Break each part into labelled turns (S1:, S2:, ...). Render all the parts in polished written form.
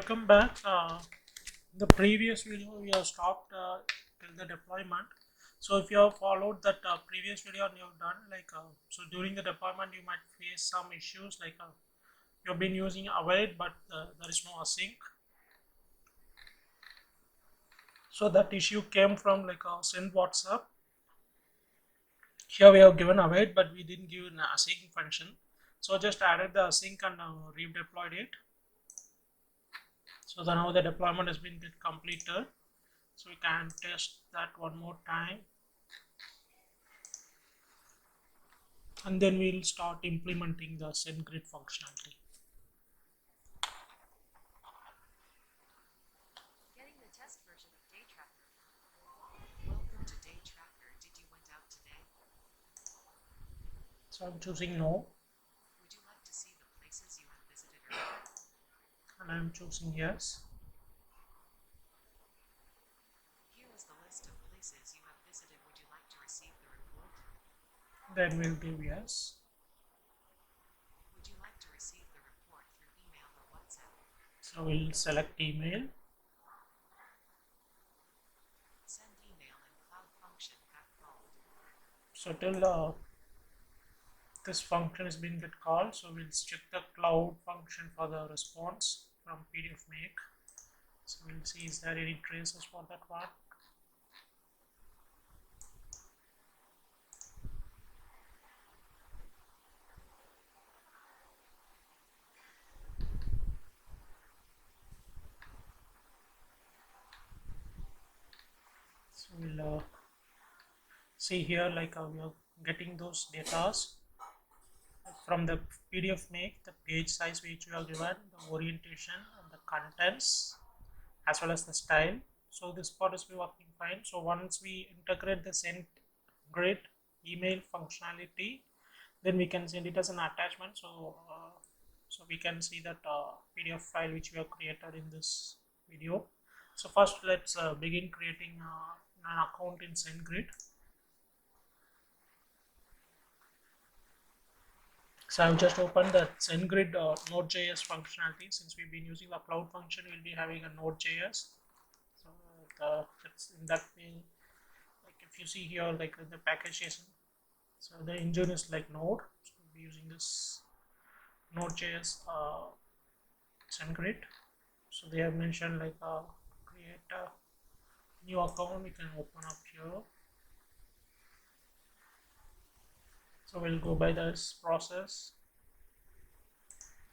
S1: welcome back. The previous video we have stopped till the deployment. So if you have followed that previous video and you have done so during the deployment you might face some issues you have been using await but there is no async. So that issue came from send WhatsApp. Here we have given await but we didn't give an async function. So just added the async and redeployed it. So now the deployment has been completed. So we can test that one more time. And then we'll start implementing the SendGrid functionality.
S2: Getting the test version of 𝗲𝗓𝗓. Welcome to 𝗲𝗓𝗓. Did you went out today?
S1: So I'm choosing no.
S2: Would you like to see the places you have visited earlier?
S1: And I'm choosing yes.
S2: Here is the list of places you have visited. Would you like to receive the report?
S1: Then we'll give yes.
S2: Would you like to receive the report through email or WhatsApp?
S1: So we'll select email.
S2: Send email in cloud function @called.
S1: So till this function is being called, so we'll check the cloud function for the response from PdfMake. So we'll see is there any traces for that one. So we'll see here we are getting those datas from the PdfMake, the page size which we have given, the orientation and the contents as well as the style. So this part is working fine. So once we integrate the SendGrid email functionality, then we can send it as an attachment. So so we can see that PDF file which we have created in this video. So first let's begin creating an account in SendGrid. So I've just opened the SendGrid Node.js functionality. Since we've been using the cloud function, we'll be having a Node.js. So that's in that way, if you see here, the package JSON. So the engine is Node. So we'll be using this Node.js SendGrid. So they have mentioned create a new account. We can open up here. So we'll go by this process.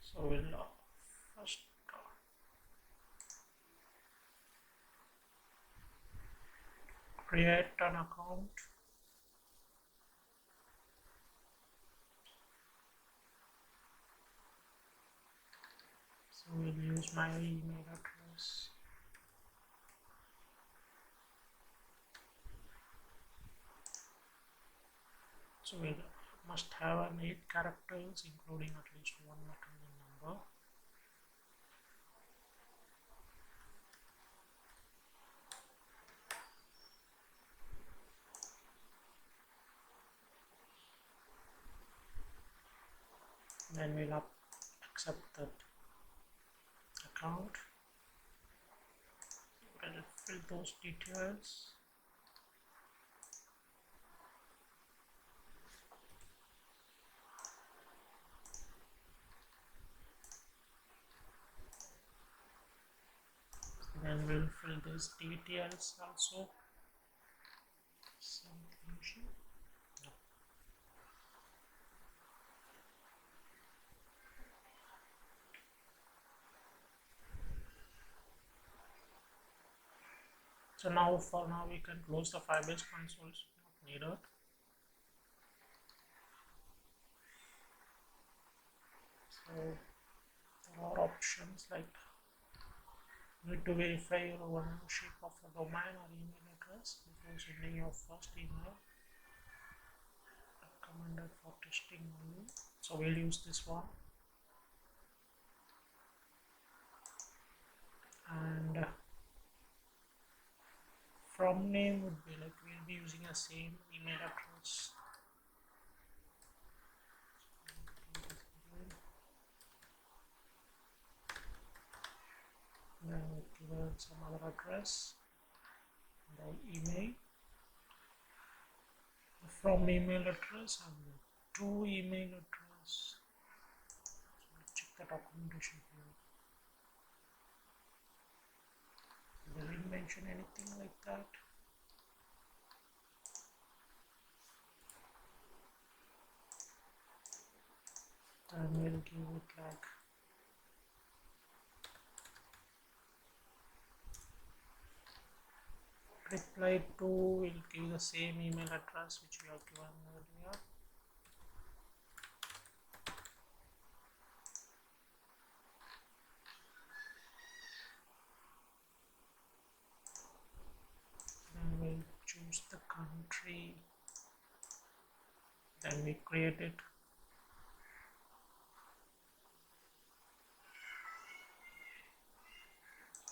S1: So we'll first create an account. So we'll use my email address. So we must have an 8 characters including at least one recurring number. Then we'll accept that account. We'll fill those details. Then we'll fill these details also. No. So now for now we can close the Firebase console, it's not needed. So there are options like need to verify your ownership of a domain or email address before sending your first email. Recommended for testing only. So we'll use this one. And from name would be we'll be using the same email address. then we give some other address, the email. From email address, I will to email address. So check the documentation here. They didn't mention anything like that. Then we'll give it like reply to, we'll give the same email address which we have given earlier. Then we'll choose the country, then we create it.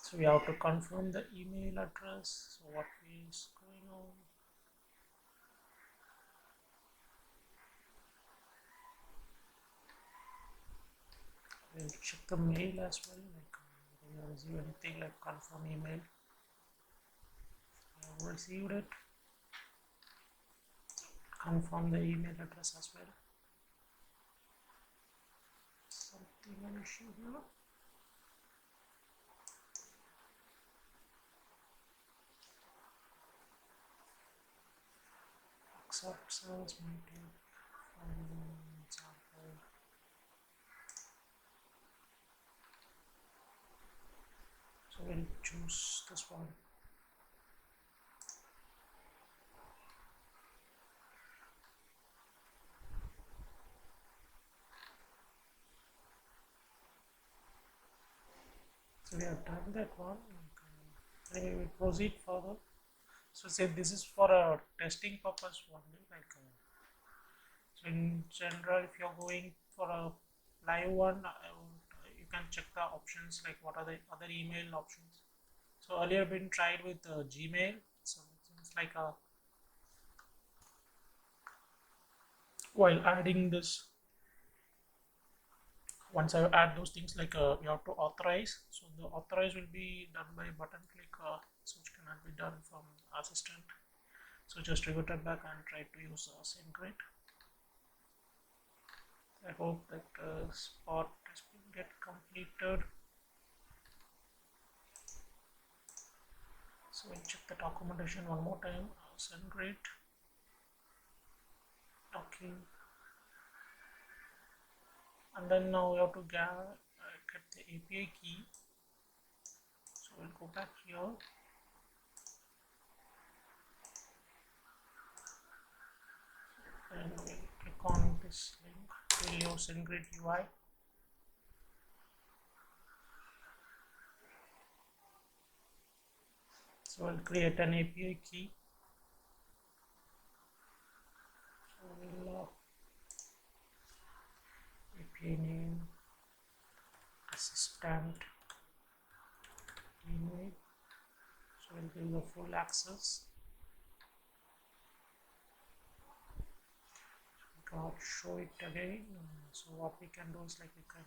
S1: So we have to confirm the email address. So what is going on? We'll check the mail as well, like we have received anything like confirm email. I have received it. Confirm the email address as well. Something an issue here. Accept sales meeting example. So we'll choose this one. So we have done that one. Anyway, we proceed further. So say this is for a testing purpose only. Like so in general, if you're going for a live one, you can check the options like what are the other email options. So earlier been tried with Gmail. So it's like a while adding this. Once I add those things, like you have to authorize. So the authorize will be done by button click, so it cannot be done from assistant. So just revert it back and try to use SendGrid. I hope that spot has been get completed. So we'll check the documentation one more time. SendGrid docking. And then now we have to get the API key. So we'll go back here. And we'll click on this link. We'll use SendGrid UI. So we'll create an API key. So we'll API name, assistant, email. So we'll give the full access. We can't show it again. So what we can do is like we can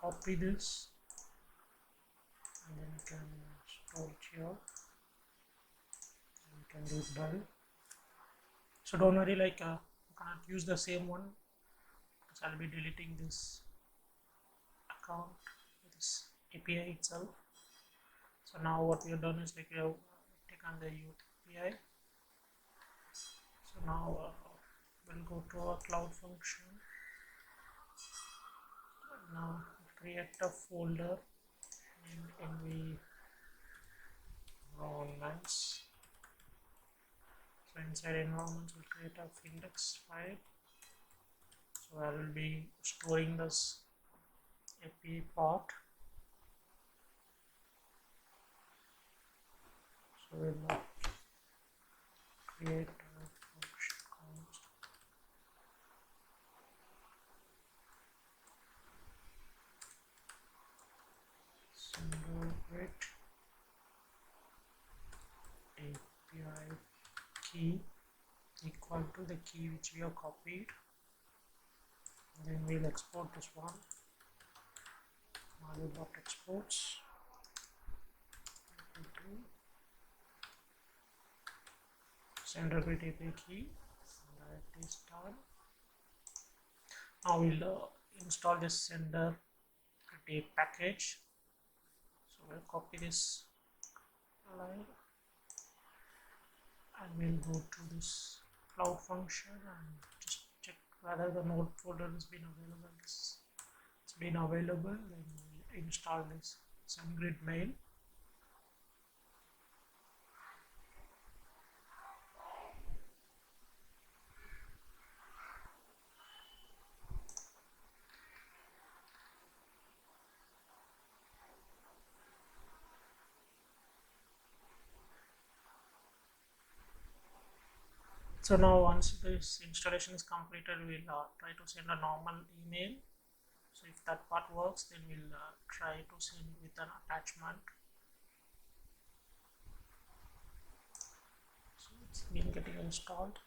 S1: copy this and then we can store it here. And we can do dull. So don't worry, like you cannot use the same one. I'll be deleting this account, this API itself. So now what we have done is like we have taken the API. So now we'll go to our cloud function. Now create a folder and env environments. So inside environments we'll create a index file. So I will be storing this API part. So we'll create a function const SendGrid API key equal to the key which we have copied. Then we'll export this one. _exports SendGrid API key. That is done. Now we'll install this SendGrid package. So we'll copy this line and we'll go to this cloud function and just check whether the node folder has been available. It's been available. Then we'll install this SendGrid mail. So now once this installation is completed, we'll try to send a normal email. So if that part works, then we'll try to send with an attachment. So it's been getting installed.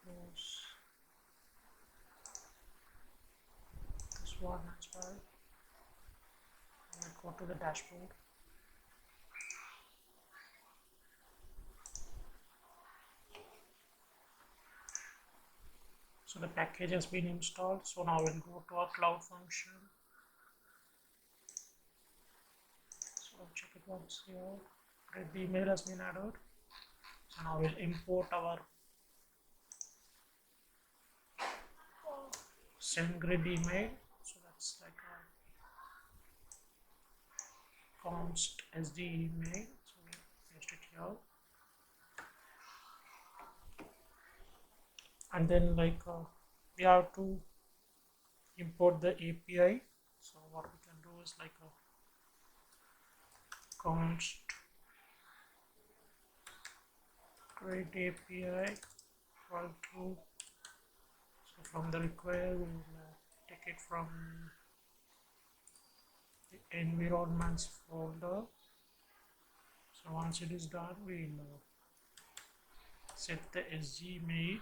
S1: Close this one as well. And go to the dashboard. So the package has been installed. So now we'll go to our cloud function. So I'll check it once here. Great, the email has been added. So now we'll import our SendGrid email. So that's like a const sd email. So we'll paste it here. And then we have to import the API. So what we can do is like a const create API equal to, so from the require we'll take it from the environments folder. So once it is done, we'll set the sg mail,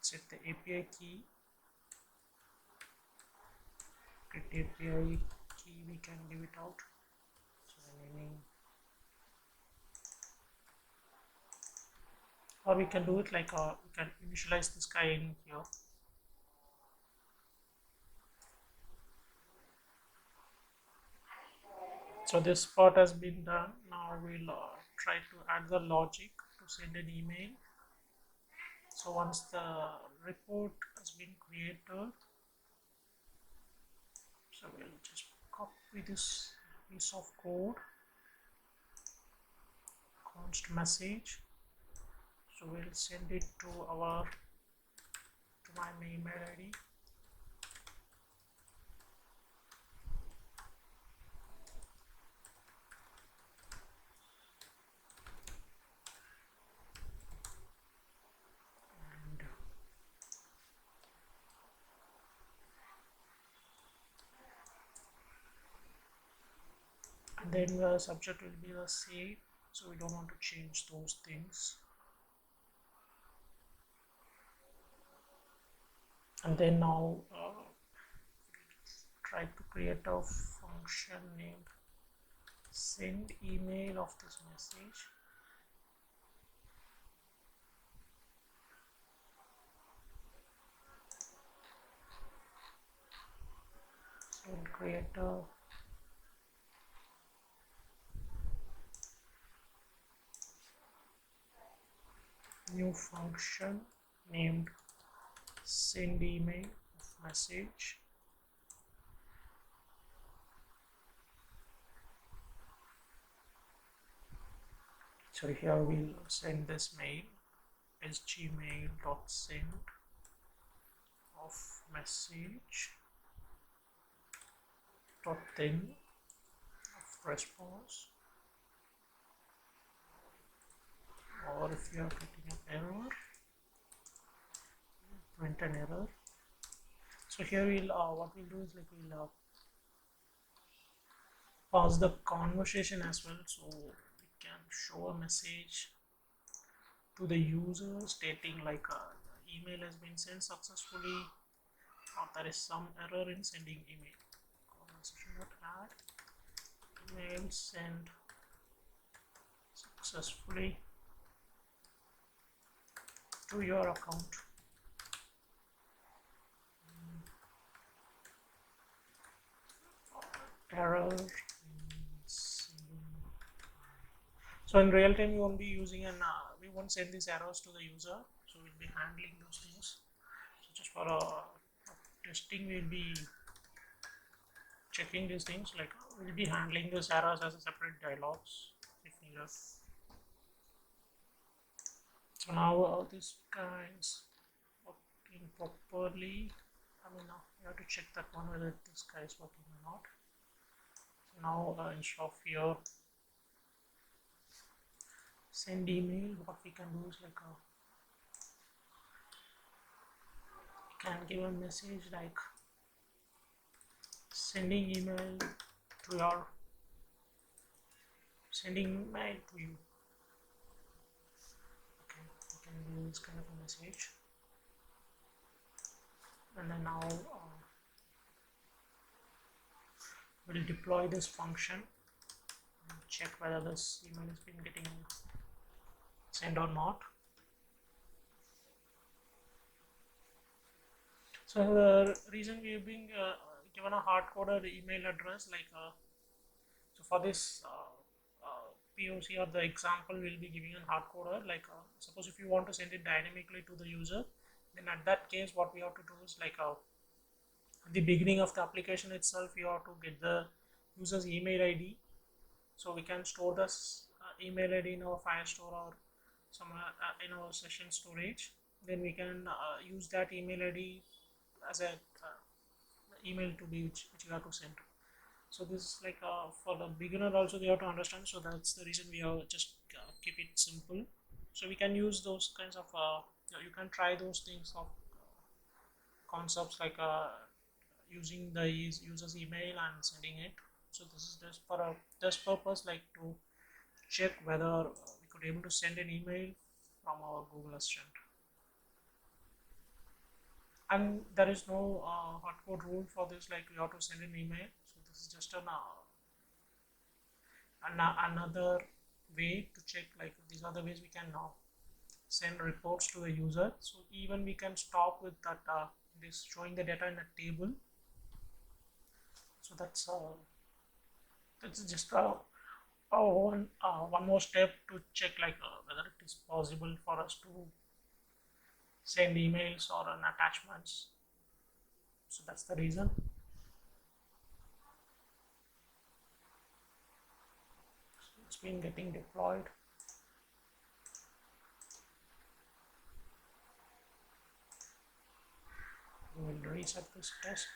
S1: set the API key, get API key, we can give it out. So naming, or we can do it like we can initialize this guy in here. So this part has been done. Now we'll try to add the logic to send an email. So once the report has been created, so we'll just copy this piece of code, const message. So we'll send it to my email ID. And then the subject will be the same, so we don't want to change those things. And then now try to create a function named send email of this message. So we'll create a new function named send email of message. So here we'll send this mail sgmail.send of message .then of response. Or if you are getting an error, print an error. So here we'll what we'll do is like we'll pause the conversation as well, so we can show a message to the user stating like the email has been sent successfully, or there is some error in sending email. Conversation.add email sent successfully to your account. Error. So in real time, we won't be using we won't send these errors to the user. So we'll be handling those things. So just for testing, we'll be checking these things. Like we'll be handling these errors as a separate dialogues if needed. So now this guy is working properly. I mean, now you have to check that one whether this guy is working or not. So now instead of here send email, what we can do is like we can give a message like sending email to you. Okay, we can do this kind of a message, and then now we'll deploy this function and check whether this email has been getting sent or not. So the reason we've been given a hard-coded email address, like so for this POC or the example, we'll be giving a hard-coded. Like suppose if you want to send it dynamically to the user, then at that case, what we have to do is like at the beginning of the application itself, you have to get the user's email ID. So we can store this email ID in our firestore or somewhere in our session storage. Then we can use that email ID as a email to be which you have to send. So this is like for the beginner also they have to understand. So that's the reason we have just keep it simple. So we can use those kinds of you can try those things of concepts like using the user's email and sending it. So this is just for this purpose, like to check whether we could able to send an email from our Google Assistant. And there is no hardcode rule for this, like you have to send an email. So this is just another way to check, like these are the ways we can now send reports to the user. So even we can stop with that this showing the data in a table. So that's just one more step to check like whether it is possible for us to send emails or an attachments. So that's the reason. So it's been getting deployed. We will reset this test.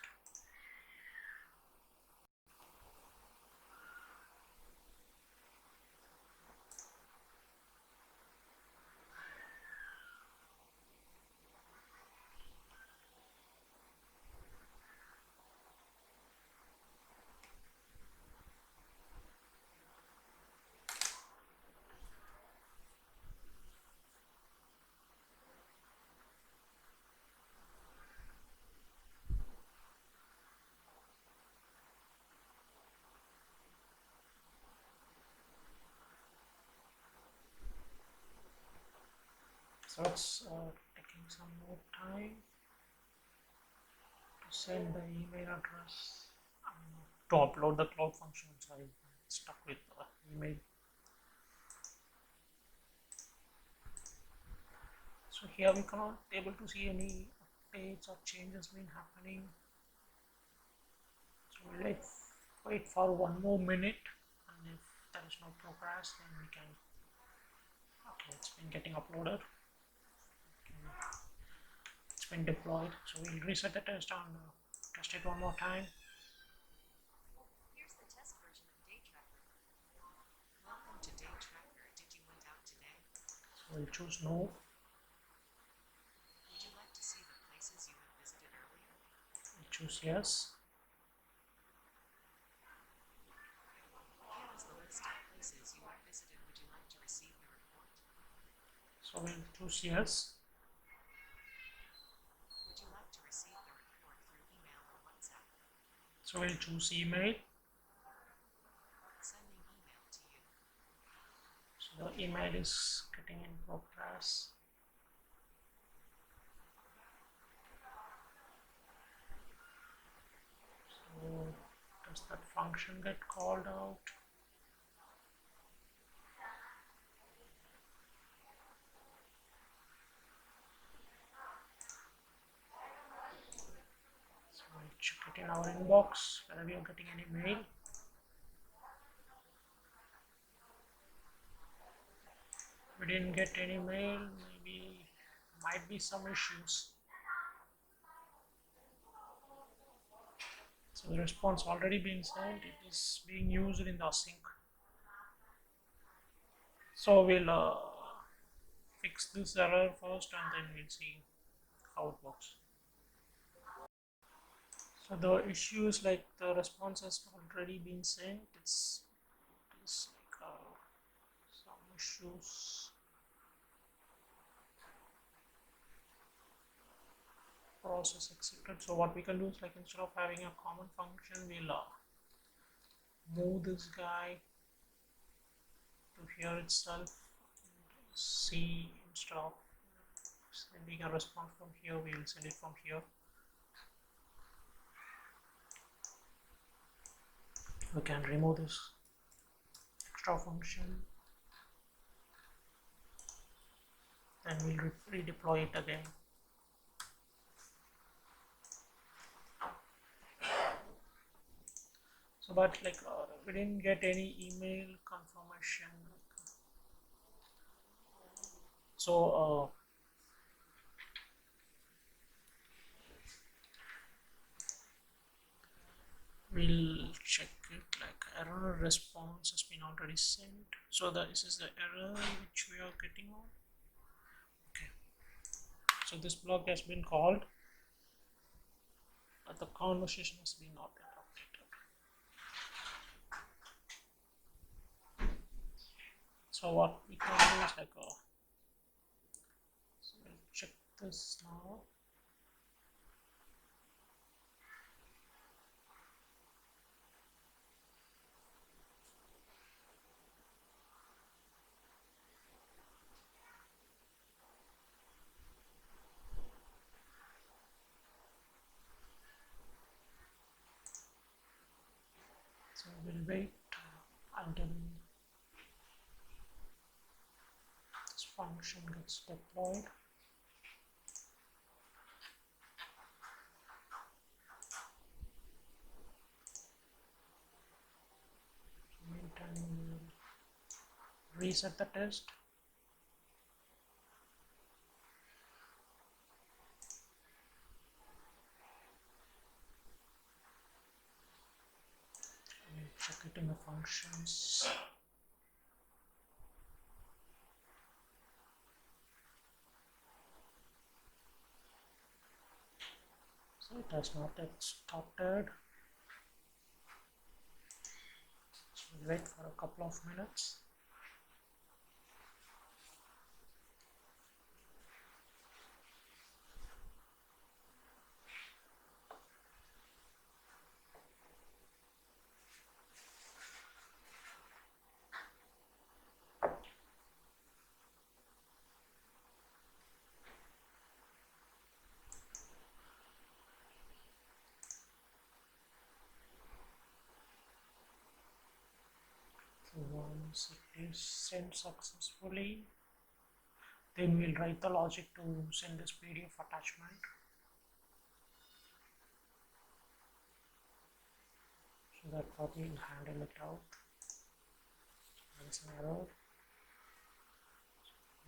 S1: So it's taking some more time to send the email address to upload the cloud function. So I'm stuck with email. So here we cannot able to see any updates or changes been happening. So we'll wait for one more minute, and if there is no progress, then we can. Okay, it's been getting uploaded. It's been deployed. So we'll reset the test and test it one more time.
S2: Here's the test version of 𝗲𝗓. Welcome to 𝗲𝗓. Did you went out today?
S1: So we'll choose no.
S2: Would you like to see the places you have visited earlier?
S1: We'll choose yes.
S2: Here is the list of places you have visited. Would you like to receive the report?
S1: So we'll choose yes.
S2: Would you like to receive the report
S1: So we'll choose email.
S2: Sending email to you.
S1: So the email is getting in progress. So does that function get called out? So we'll check it in our inbox whether we are getting any mail. We didn't get any mail, maybe might be some issues. So the response already been sent, it is being used in the async. So we'll fix this error first and then we'll see how it works. So the issue is like the response has already been sent, it's like some issues. Process executed. So what we can do is like instead of having a common function, we'll move this guy to here itself. See, instead of sending a response from here, we will send it from here. We can remove this extra function, then we'll redeploy it again. So but like we didn't get any email confirmation. So we'll check it, like error response has been already sent. So this is the error which we are getting on. Okay, so this block has been called, but the conversation has been not updated. So what we can do is like so we'll check this now. So we'll wait until this function gets deployed. Meantime, we'll reset the test. We'll check it in the functions. So it has not yet started. So we'll wait for a couple of minutes. Once it is sent successfully, then we'll write the logic to send this PDF attachment. So that probably will handle it out. There's an error.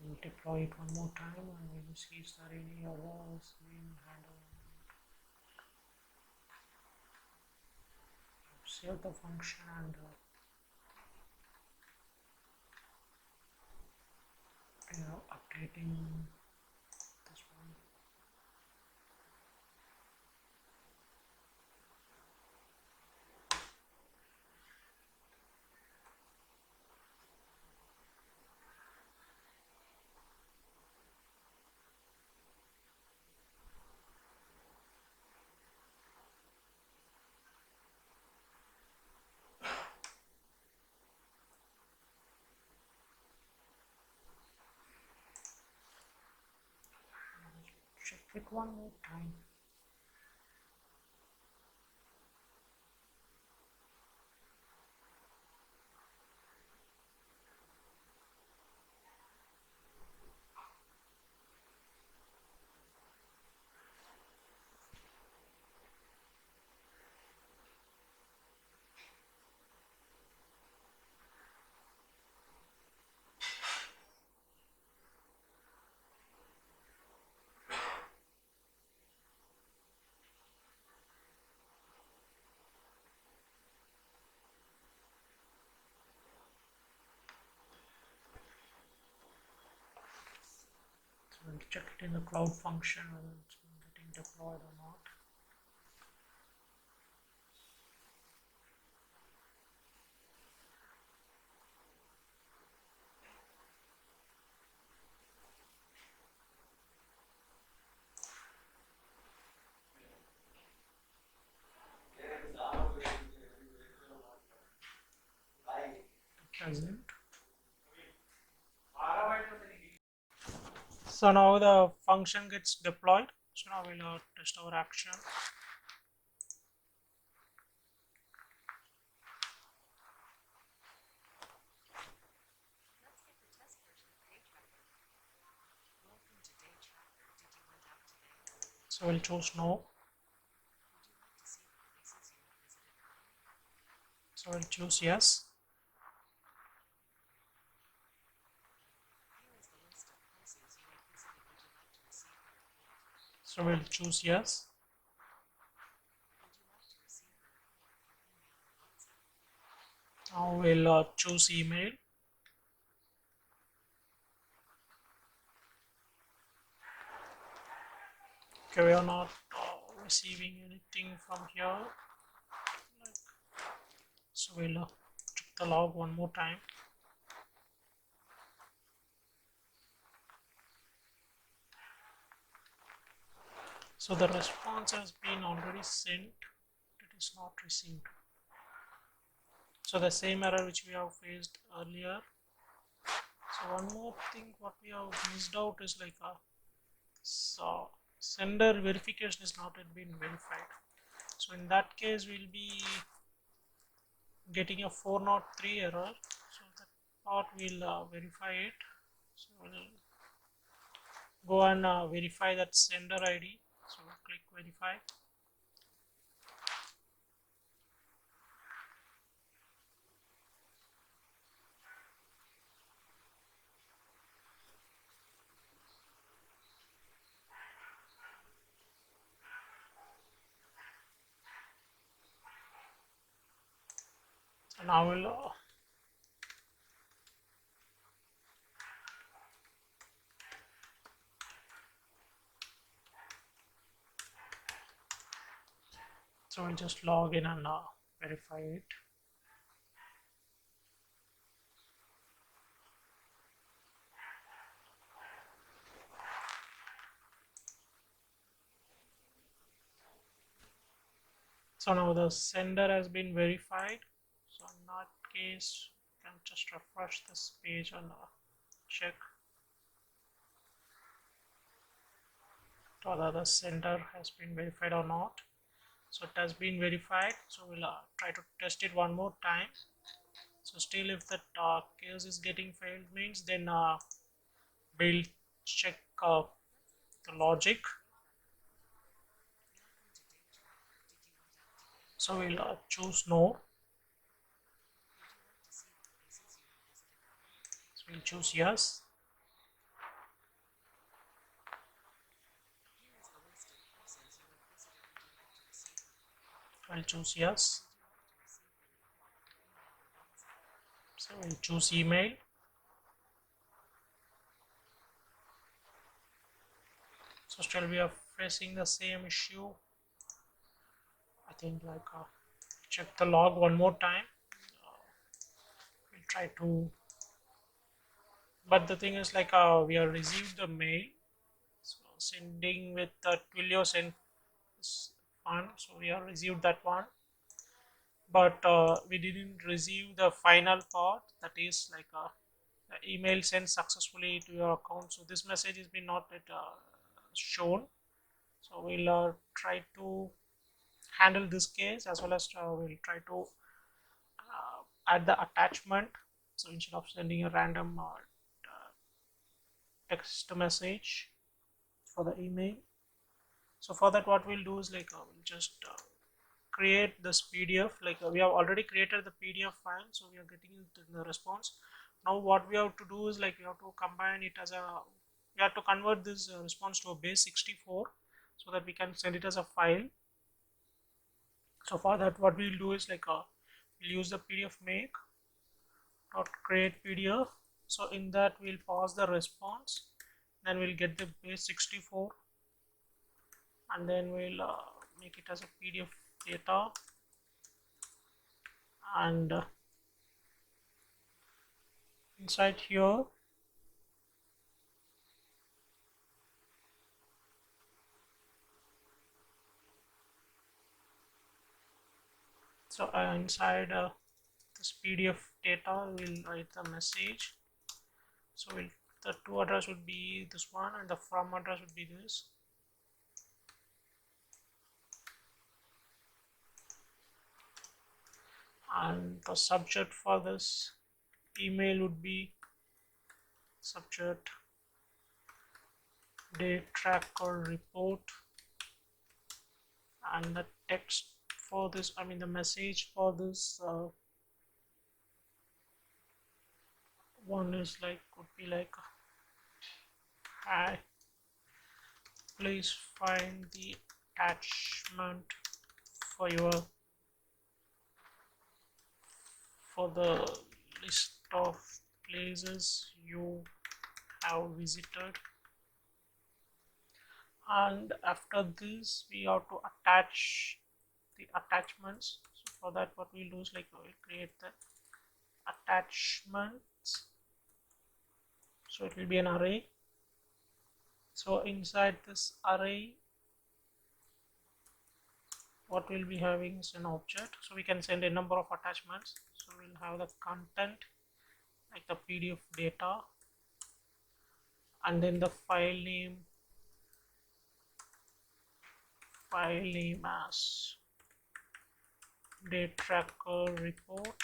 S1: We'll deploy it one more time and we'll see if there are any errors being handled. Save the function and updating this one. Check one more time. So we'll check it in the cloud function whether it's getting deployed or not. Present. So now the function gets deployed. So now we'll test our action.
S2: Let's get the test version of 𝗂𝗗𝗙𝗑𝗲. Welcome to 𝗂𝗏𝗙𝗪.
S1: So we'll choose no.
S2: Would you like to see the places you have visited earlier?
S1: So we'll choose yes.
S2: Here is the list of places you have visited. Would you like to receive the report?
S1: So we'll choose yes.
S2: Would you like to receive the report through email or WhatsApp?
S1: Now we'll choose email. Okay, we are not receiving anything from here. So we'll check the log one more time. So the response has been already sent. It is not received. So the same error which we have faced earlier. So one more thing what we have missed out is like so sender verification is not yet been verified. So in that case we'll be getting a 403 error. So that part we'll verify it. So we'll go and verify that sender ID. So we'll click verify. So now we'll just log in and verify it. So now the sender has been verified. So in that case, you can just refresh this page and check whether the sender has been verified or not. So it has been verified. So we'll try to test it one more time. So still if that case is getting failed means then we'll check the logic. So we'll choose no. So we'll choose yes. I'll choose yes. So we'll choose email. So still we are facing the same issue. I think like check the log one more time. We'll try to, but the thing is like we have received the mail. So sending with the Twilio send one. So we have received that one. But we didn't receive the final part, that is like the email sent successfully to your account. So this message has been not yet shown. So we'll try to handle this case, as well as we'll try to add the attachment. So instead of sending a random text message for the email, so for that what we'll do is we'll just create this PDF. We have already created the PDF file, so we are getting into the response. Now what we have to do is we have to combine it as a, we have to convert this response to a base 64 so that we can send it as a file. So for that what we'll do is we'll use the PdfMake dot create PDF. So in that we'll pass the response, then we'll get the base 64, and then we'll make it as a PDF data, and inside here so inside this PDF data we'll write the message. So the to address would be this one, and the from address would be this. And the subject for this email would be subject date tracker report, and the text for this, I mean the message for this one is would be hi, please find the attachment for the list of places you have visited. And after this we have to attach the attachments. So for that what we'll do is we'll create the attachments, so it will be an array. So inside this array what we'll be having is an object, so we can send a number of attachments. So we'll have the content like the PDF data, and then the file name as date tracker report.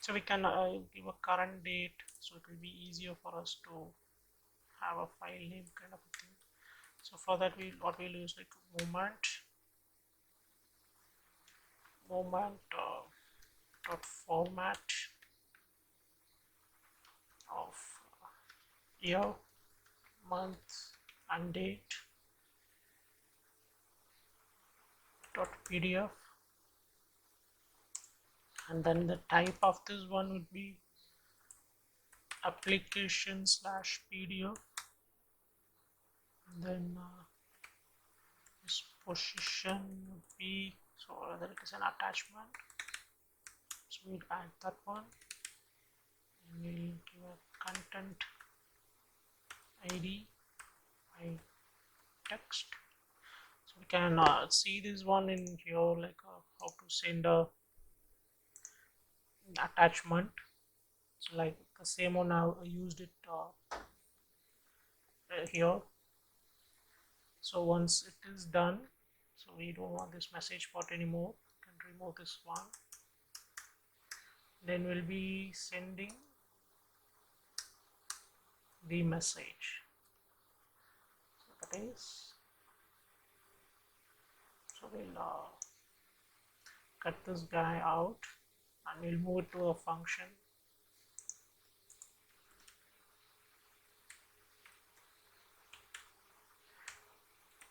S1: So we can give a current date, so it will be easier for us to have a file name kind of a thing. So for that what we'll use moment dot format of year, month and date dot PDF, and then the type of this one would be application/PDF, and then this position would be, so whether it is an attachment, so we'll add that one, and we'll give a content ID by text. So we can see this one in here, how to send a attachment. So the same one I used it here. So once it is done, so we don't want this message part anymore, we can remove this one. Then we'll be sending the message. So that is, so we'll cut this guy out and we'll move it to a function.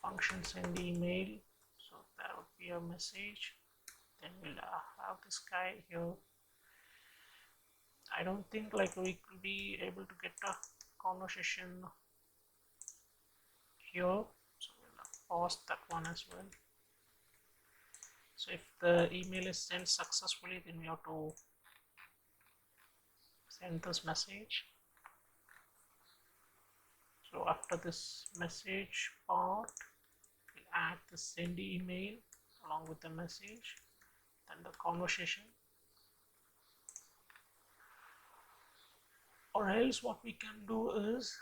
S1: Function send email, so that would be a message. Then we'll have this guy here. I don't think we could be able to get a conversation here, so we'll pause that one as well. So if the email is sent successfully, then we have to send this message. So after this message part, we'll add the send email along with the message, then the conversation. Or else what we can do is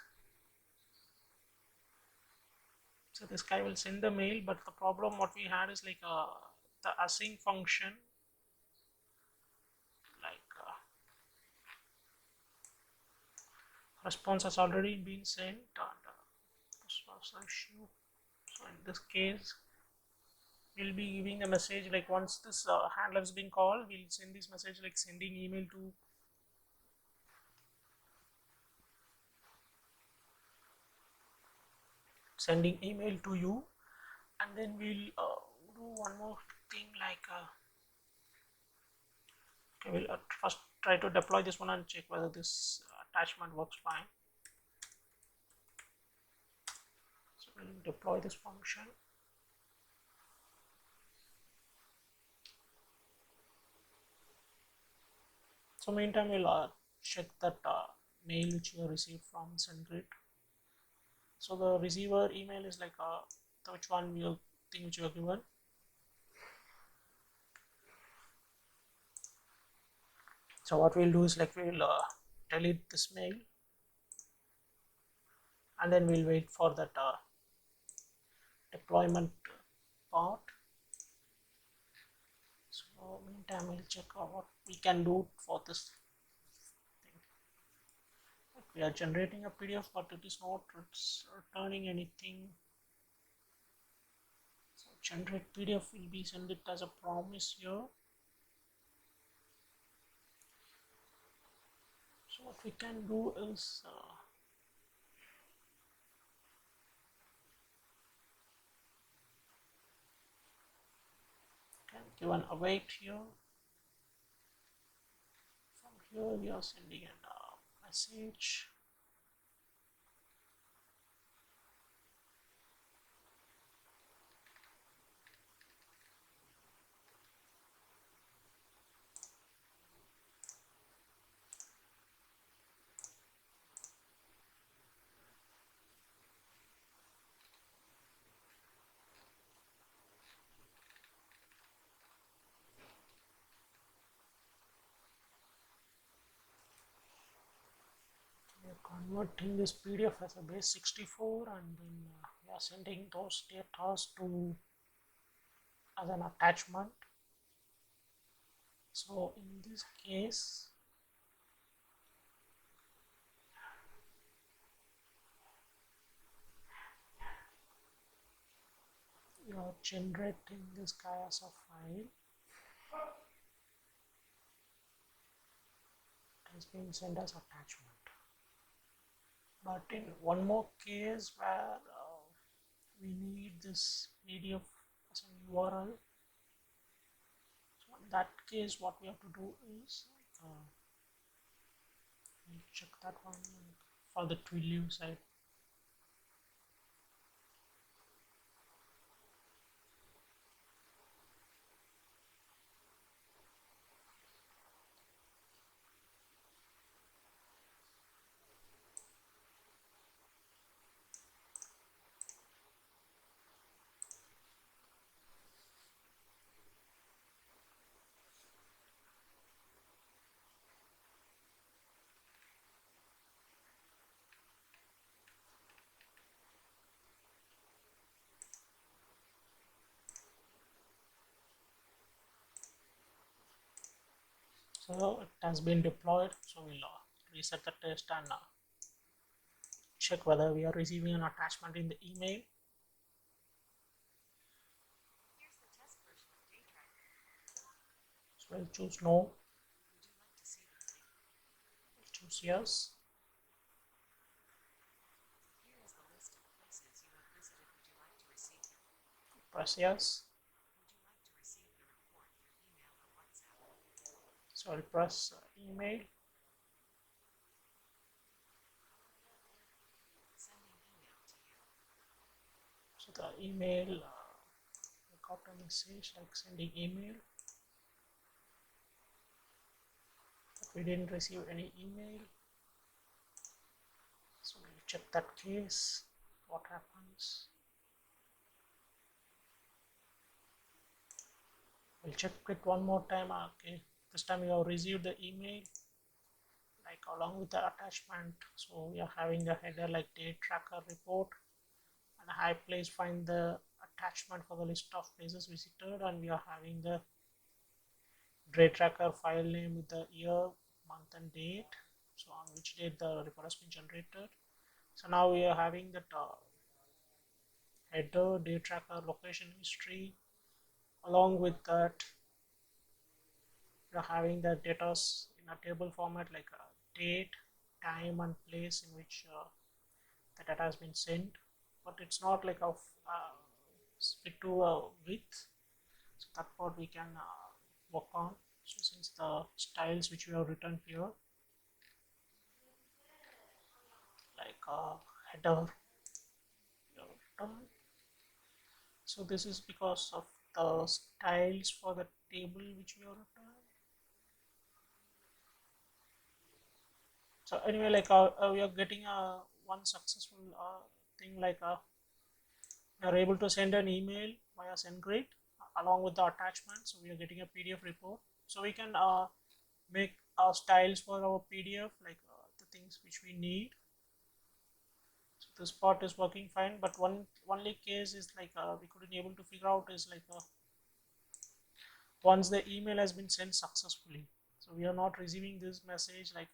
S1: So this guy will send the mail, but the problem what we had is like the async function, like response has already been sent, and this was the issue. So in this case, we'll be giving a message like once this handler is being called, we'll send this message like sending email to you, and then we'll do one more thing like okay, we'll first try to deploy this one and check whether this attachment works fine. So we'll deploy this function. So meantime, we'll check that mail which you received from SendGrid. So the receiver email is like which one you think which you are given. So what we'll do is like we'll delete this mail, and then we'll wait for that deployment part. So meantime, we'll check out what we can do for this thing. We are generating a PDF, but it is not returning anything. So generate PDF will be send it as a promise here. So what we can do is can give an await here. From here we are sending a message. We are converting this PDF as a base 64, and then we are sending those data to as an attachment. So in this case, you are generating this guy as a file. It has been sent as attachment. But in one more case where we need this PDF as a URL, so in that case what we have to do is we'll check that one for the 𝗂𝗓𝗬 So it has been deployed. So we'll reset the test and check whether we are receiving an attachment in the email.
S2: Here's the test version of 𝗂𝗓𝗏.
S1: So we'll choose no.
S2: Would you like to see the link?
S1: We'll choose yes.
S2: Here is the list of places you have visited. Would you like to receive them?
S1: Press yes.
S2: Would you like to receive the report through email or WhatsApp?
S1: So I'll press email.
S2: Sending email to you.
S1: So the email, I got a message like sending email, but we didn't receive any email. So we'll check that case, what happens. We'll check it one more time. Okay, this time we have received the email like along with the attachment. So we are having the header like date tracker report, and hi please find the attachment for the list of places visited, and we are having the day tracker file name with the year, month and date, so on which date the report has been generated. So now we are having that header, day tracker, location history. Along with that, we are having the data in a table format like a date, time and place in which the data has been sent, but it's not like a split to a width, so that part we can work on. So since the styles which we have written here, like header, so this is because of the styles for the table which we have written. So anyway, like we are getting one successful thing, like we are able to send an email via SendGrid along with the attachment. So we are getting a PDF report. So we can make our styles for our PDF, like the things which we need. So this part is working fine, but only case is like we couldn't able to figure out is like once the email has been sent successfully, so we are not receiving this message like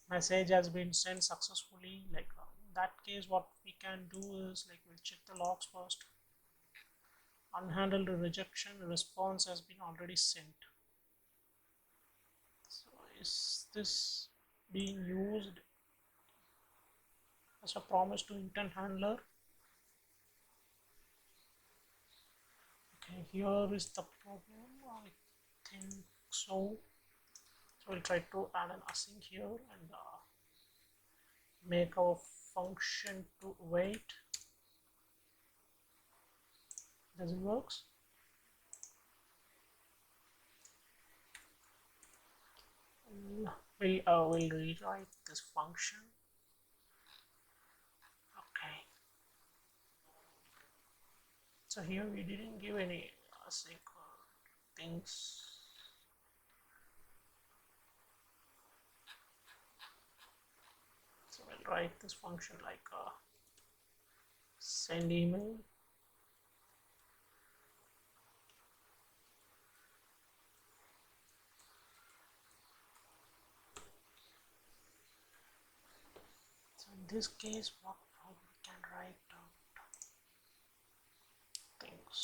S1: message has been sent successfully. Like in that case, what we can do is like we'll check the logs first. Unhandled rejection response has been already sent. So is this being used as a promise to intent handler? Okay, here is the problem. I think so. So we'll try to add an async here and make our function to wait. Does it works? We'll rewrite this function. Okay. So here we didn't give any async things. So we'll write this function like send email. So in this case, what we can write things.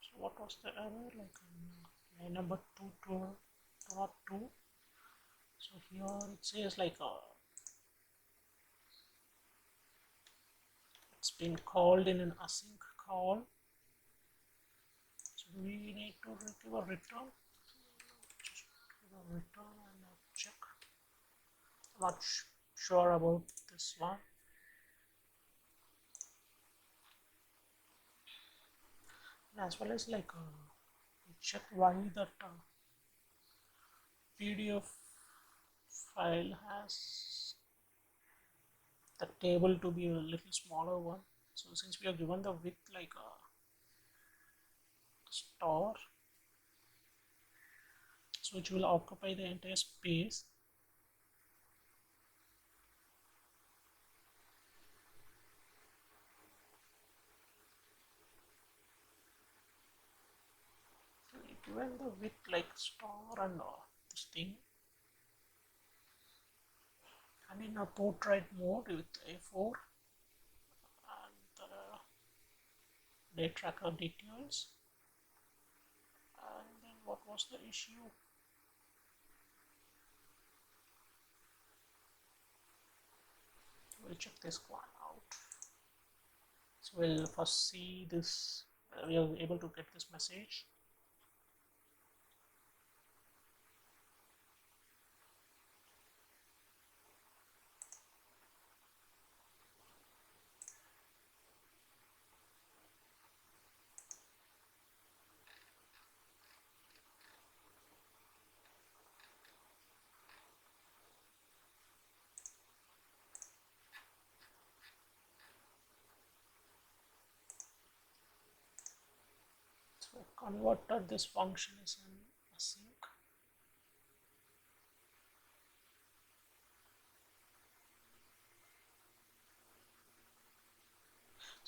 S1: So what was the error? Like line number 2.2. So here it says like it's been called in an async call. So we need to give a return. Just give a return and check. I'm not sure about this one. And as well as like we check why that PDF file has the table to be a little smaller one. So since we are given the width like a star, so which will occupy the entire space. So given the width like star and this thing, and in a portrait mode with A4 and the day tracker details. And then what was the issue? We'll check this one out. So we'll first see this. We are able to get this message. So converted this function is an async.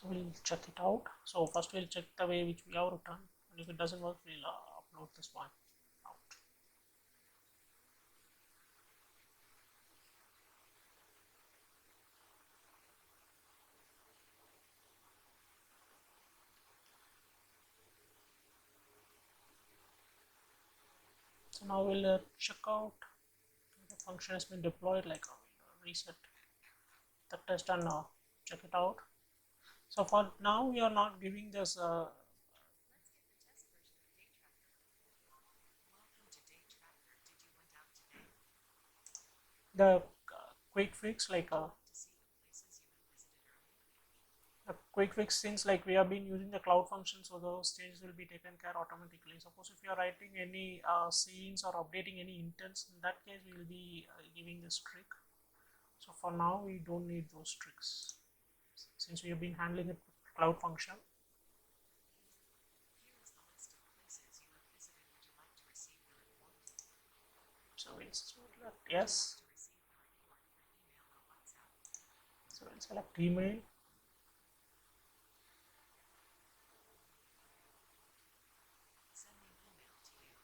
S1: So we'll check it out. So first we'll check the way which we have written, and if it doesn't work, we'll upload this one out. So now we'll check out the function has been deployed, like reset the test and check it out. So for now we are not giving this
S2: Let's get the test version of 𝗂𝗓𝗏. Welcome to 𝗂𝗓𝗏. Did you want out today?
S1: the quick fix, like
S2: To see the places you had visited earlier?
S1: a quick fix, since like we have been using the cloud function, so those changes will be taken care automatically. Suppose if you are writing any scenes or updating any intents, in that case we will be giving this trick. So for now we don't need those tricks since we have been handling a cloud function.
S2: Here is the list of places you have visited. Would you like to receive the report?
S1: So we'll select yes.
S2: To receive the report through email or WhatsApp?
S1: So we'll select email.
S2: Sending email to you.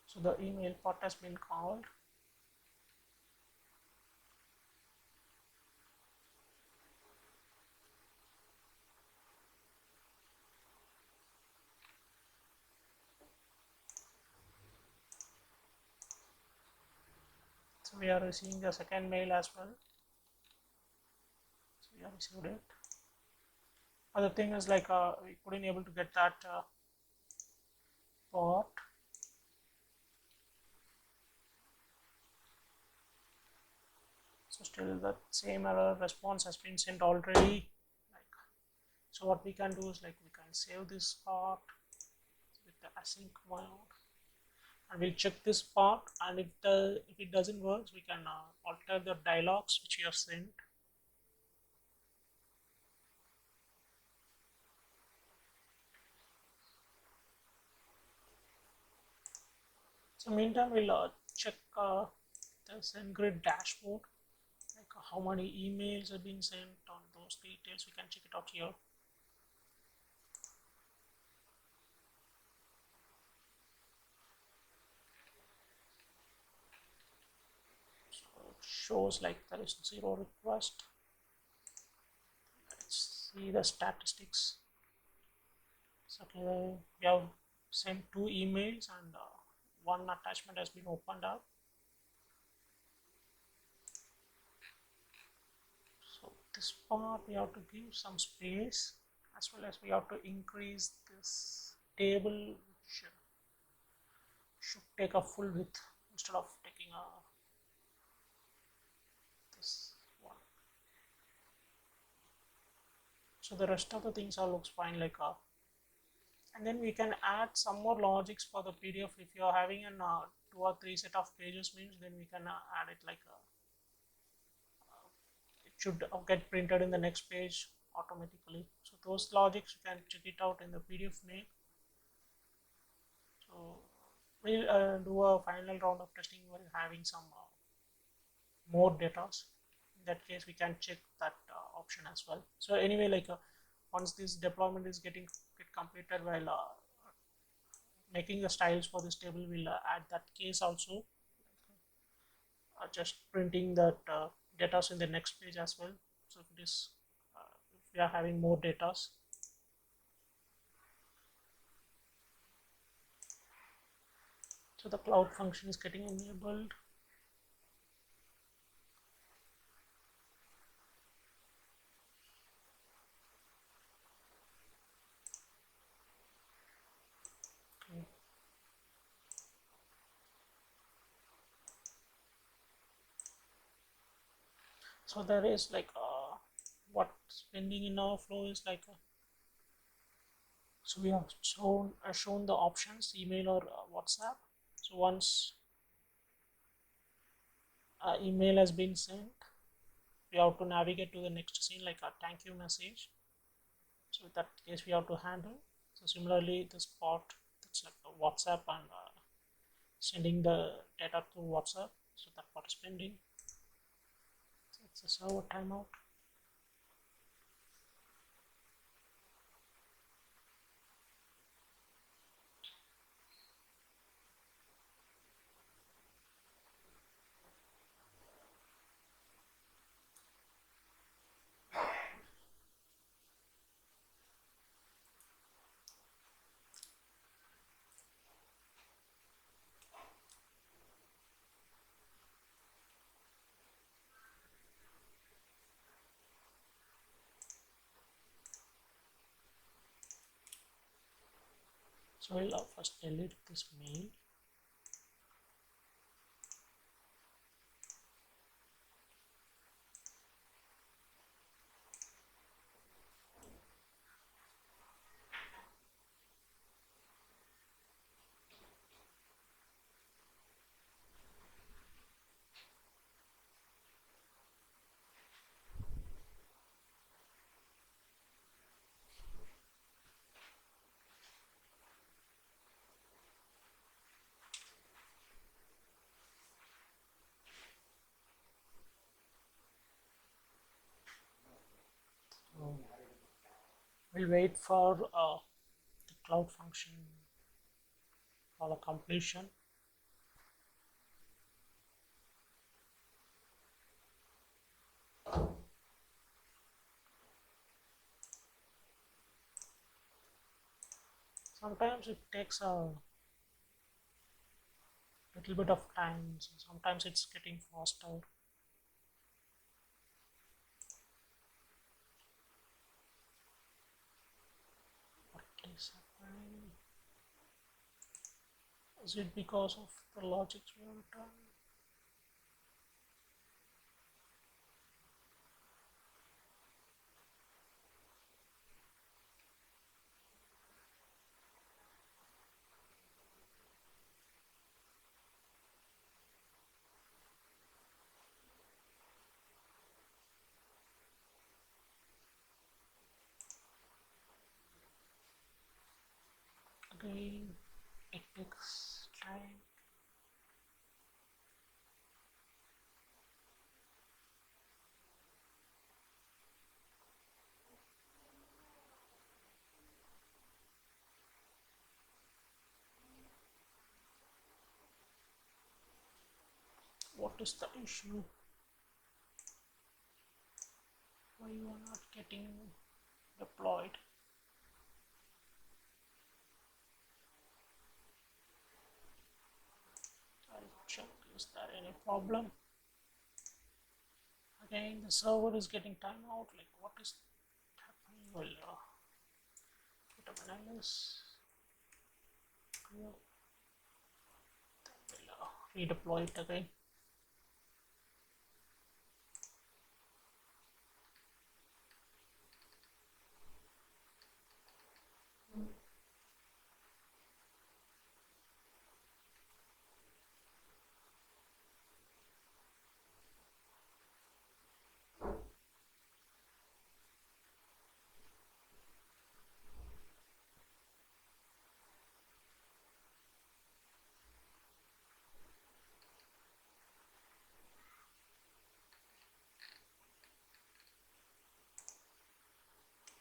S1: So the email part has been called. So we are receiving the second mail as well. So we have received it. Other thing is like we couldn't able to get that part. So still the same error response has been sent already. Like, so what we can do is like we can save this part with the async mode, and we'll check this part, and if it doesn't work, we can alter the dialogues which we have sent. So meantime we'll check the SendGrid dashboard, like how many emails have been sent, on those details we can check it out here. So it shows like there is 0 request. Let's see the statistics. So we have sent 2 emails and 1 attachment has been opened up. So this part we have to give some space, as well as we have to increase this table, which should take a full width instead of taking this one. So the rest of the things all looks fine, like and then we can add some more logics for the PDF. If you are having an 2 or 3 set of pages means, then we can add it like it should get printed in the next page automatically. So those logics you can check it out in the PdfMake. So we'll do a final round of testing while having some more data. In that case we can check that option as well. So anyway, like once this deployment is get completed, while making the styles for this table, we'll add that case also, just printing that data in the next page as well. So if it is if we are having more data, so the cloud function is getting enabled. Okay. So there is like what's pending in our flow is like so we have shown the options, email or WhatsApp. So once email has been sent, we have to navigate to the next scene, like a thank you message. So in that case we have to handle. So similarly this part, that's like a WhatsApp and sending the data to WhatsApp, so that part is pending. So it's a server timeout. So we'll first delete this mail. So we'll wait for the cloud function for the completion. Sometimes it takes a little bit of time, so sometimes it's getting faster. What is happening? Is it because of the logics we have done? Again, it takes time. What is the issue? Why you are not getting deployed? I'll check, is there any problem? Again, the server is getting timeout. Like, what is happening? Well, 𝗏𝗏 we'll redeploy it again.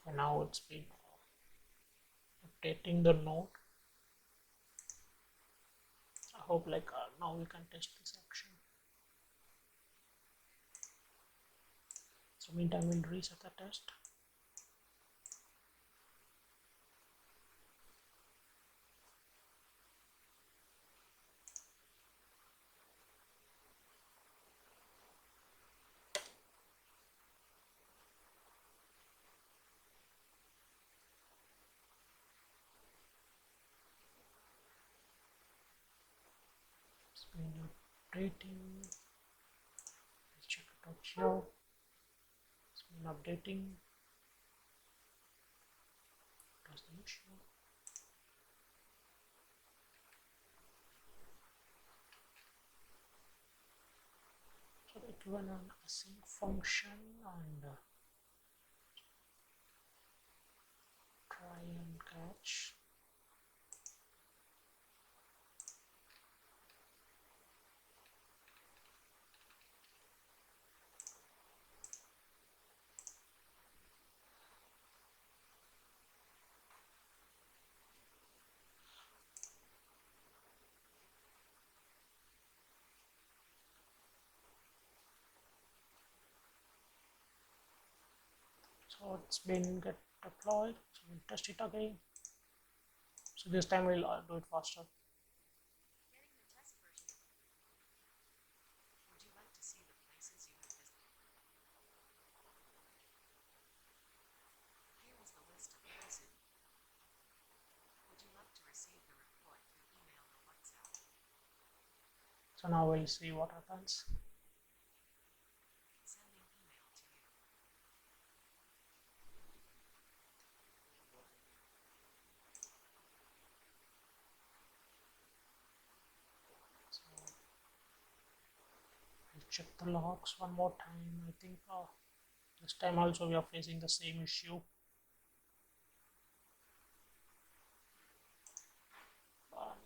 S1: And now it's been updating the node. I hope now we can test this action. So meantime we'll reset the test. It's been updating. Let's check it out here. It's been updating. What's the issue? So it run an async function and try and catch. So it's been get deployed. So we'll test it again. So this time we'll do it faster.
S2: Getting the test version. Would you like to see the places you have visited? Here is the list of 𝗏𝗏. Would you like to receive
S1: So now we'll see what happens.
S2: Sending email to you.
S1: So I'll check the logs one more time. I think this time also we are facing the same issue. And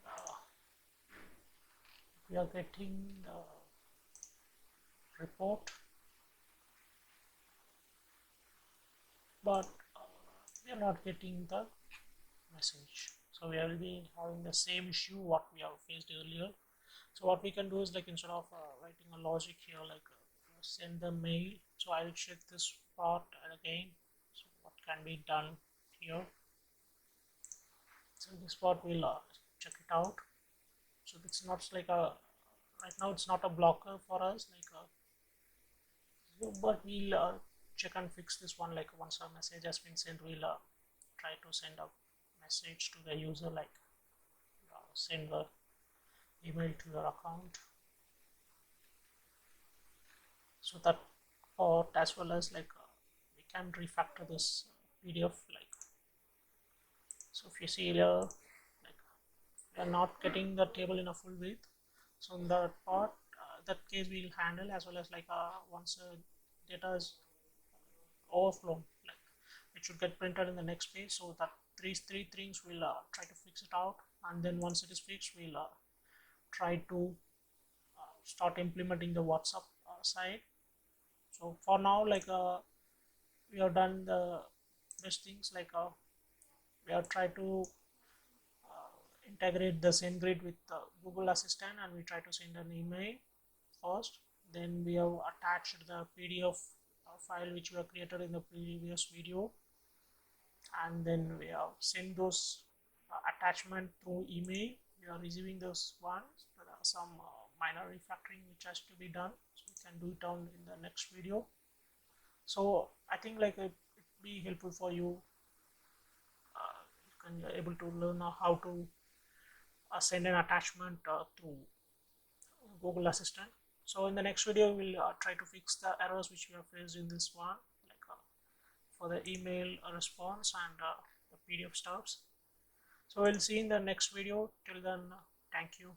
S1: we are getting the report, but we are not getting the message. So we will be having the same issue what we have faced earlier. So what we can do is, like, instead of writing a logic here, like send the mail. So I'll check this part again. So what can be done here? So this part we'll check it out. So it's not like a, right now it's not a blocker for us, like but we'll check and fix this one. Like once a message has been sent, we'll try to send a message to the user, like send the email to your account. So that part, as well as like we can refactor this PDF. Like, so if you see here, like we are not getting the table in a full width. So in that part, that case we'll handle, as well as like once data is overflown, like it should get printed in the next page. So that three things we'll try to fix it out, and then once it is fixed, we'll try to start implementing the WhatsApp side. So for now, like we have done the best things, like we have tried to integrate the SendGrid with Google Assistant, and we try to send an email first. Then we have attached the PDF file which we have created in the previous video, and then we have sent those attachment through email. We are receiving those ones. There are some minor refactoring which has to be done, so we can do it on in the next video. So I think like it be helpful for you. You can able to learn how to send an attachment through Google Assistant. So in the next video, we'll try to fix the errors which we have faced in this one, like for the email response and the PDF stubs. So we'll see in the next video. Till then, thank you.